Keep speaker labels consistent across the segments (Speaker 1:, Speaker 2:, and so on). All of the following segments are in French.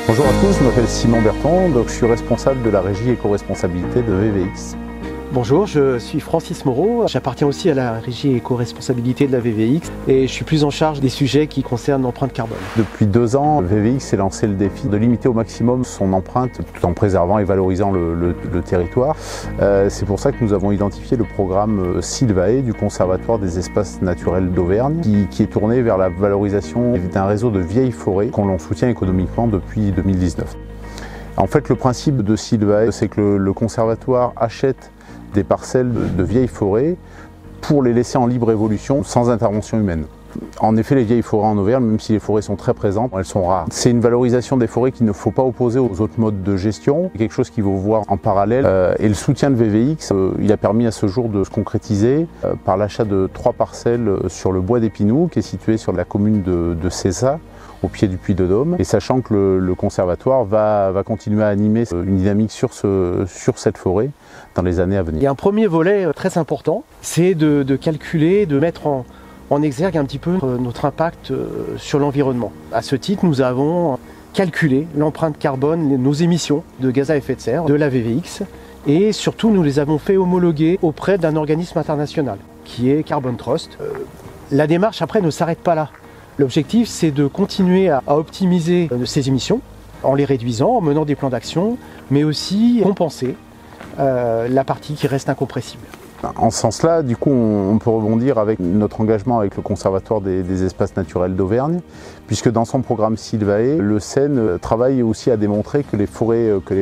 Speaker 1: Bonjour à tous, je m'appelle Simon Berton, donc je suis responsable de la régie éco-responsabilité de VVX.
Speaker 2: Bonjour, je suis Francis Moreau, j'appartiens aussi à la régie éco-responsabilité de la VVX et je suis plus en charge des sujets qui concernent l'empreinte carbone.
Speaker 1: Depuis 2 ans, VVX s'est lancé le défi de limiter au maximum son empreinte tout en préservant et valorisant le territoire. C'est pour ça que nous avons identifié le programme Sylvae du Conservatoire des espaces naturels d'Auvergne qui est tourné vers la valorisation d'un réseau de vieilles forêts qu'on soutient économiquement depuis 2019. En fait, le principe de Sylvae, c'est que le conservatoire achète des parcelles de vieilles forêts pour les laisser en libre évolution sans intervention humaine. En effet, les vieilles forêts en Auvergne, même si les forêts sont très présentes, elles sont rares. C'est une valorisation des forêts qu'il ne faut pas opposer aux autres modes de gestion, quelque chose qu'il faut voir en parallèle. Et le soutien de VVX, il a permis à ce jour de se concrétiser par l'achat de 3 parcelles sur le bois d'Épinoux, qui est situé sur la commune de Cessa, au pied du Puy de Dôme, et sachant que le conservatoire va continuer à animer une dynamique sur cette forêt dans les années à venir.
Speaker 2: Il y a un premier volet très important, c'est de calculer, de mettre en exergue un petit peu notre impact sur l'environnement. À ce titre, nous avons calculé l'empreinte carbone, nos émissions de gaz à effet de serre de la VVX, et surtout nous les avons fait homologuer auprès d'un organisme international qui est Carbon Trust. La démarche après ne s'arrête pas là. L'objectif, c'est de continuer à optimiser ces émissions en les réduisant, en menant des plans d'action, mais aussi compenser la partie qui reste incompressible.
Speaker 1: En ce sens-là, du coup, on peut rebondir avec notre engagement avec le Conservatoire des espaces naturels d'Auvergne, puisque dans son programme Sylvae, le CEN travaille aussi à démontrer que les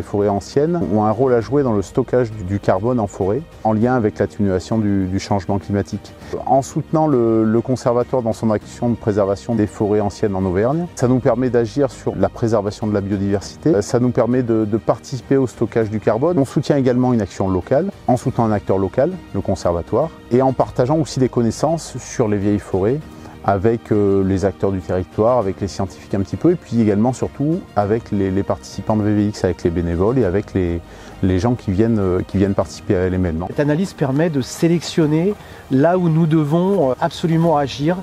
Speaker 1: forêts anciennes ont un rôle à jouer dans le stockage du carbone en forêt, en lien avec l'atténuation du changement climatique. En soutenant le Conservatoire dans son action de préservation des forêts anciennes en Auvergne, ça nous permet d'agir sur la préservation de la biodiversité, ça nous permet de participer au stockage du carbone. On soutient également une action locale, en soutenant un acteur local, le conservatoire, et en partageant aussi des connaissances sur les vieilles forêts avec les acteurs du territoire, avec les scientifiques un petit peu, et puis également surtout avec les participants de VVX, avec les bénévoles et avec les gens qui viennent participer à l'événement.
Speaker 2: Cette analyse permet de sélectionner là où nous devons absolument agir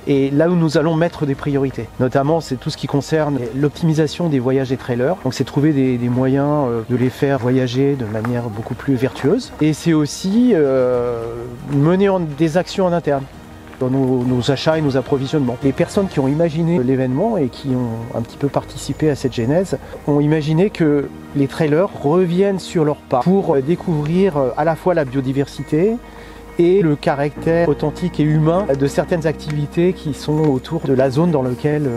Speaker 2: et là où nous allons mettre des priorités. Notamment, c'est tout ce qui concerne l'optimisation des voyages des trailers. Donc c'est trouver des moyens de les faire voyager de manière beaucoup plus vertueuse. Et c'est aussi mener des actions en interne dans nos achats et nos approvisionnements. Les personnes qui ont imaginé l'événement et qui ont un petit peu participé à cette genèse ont imaginé que les trailers reviennent sur leurs pas pour découvrir à la fois la biodiversité et le caractère authentique et humain de certaines activités qui sont autour de la zone dans laquelle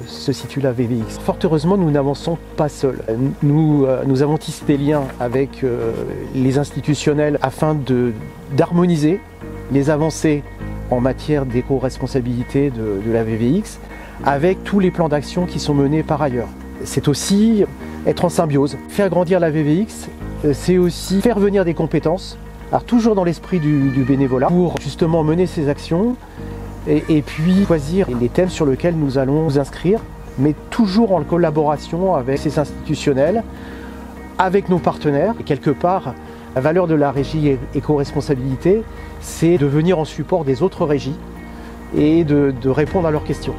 Speaker 2: se situe la VVX. Fort heureusement, nous n'avançons pas seuls. Nous avons tissé des liens avec les institutionnels afin d'harmoniser les avancées en matière d'éco-responsabilité de la VVX avec tous les plans d'action qui sont menés par ailleurs. C'est aussi être en symbiose. Faire grandir la VVX, c'est aussi faire venir des compétences. Alors toujours dans l'esprit du bénévolat, pour justement mener ces actions et puis choisir les thèmes sur lesquels nous allons nous inscrire, mais toujours en collaboration avec ces institutionnels, avec nos partenaires. Et quelque part, la valeur de la régie éco-responsabilité, c'est de venir en support des autres régies et de répondre à leurs questions.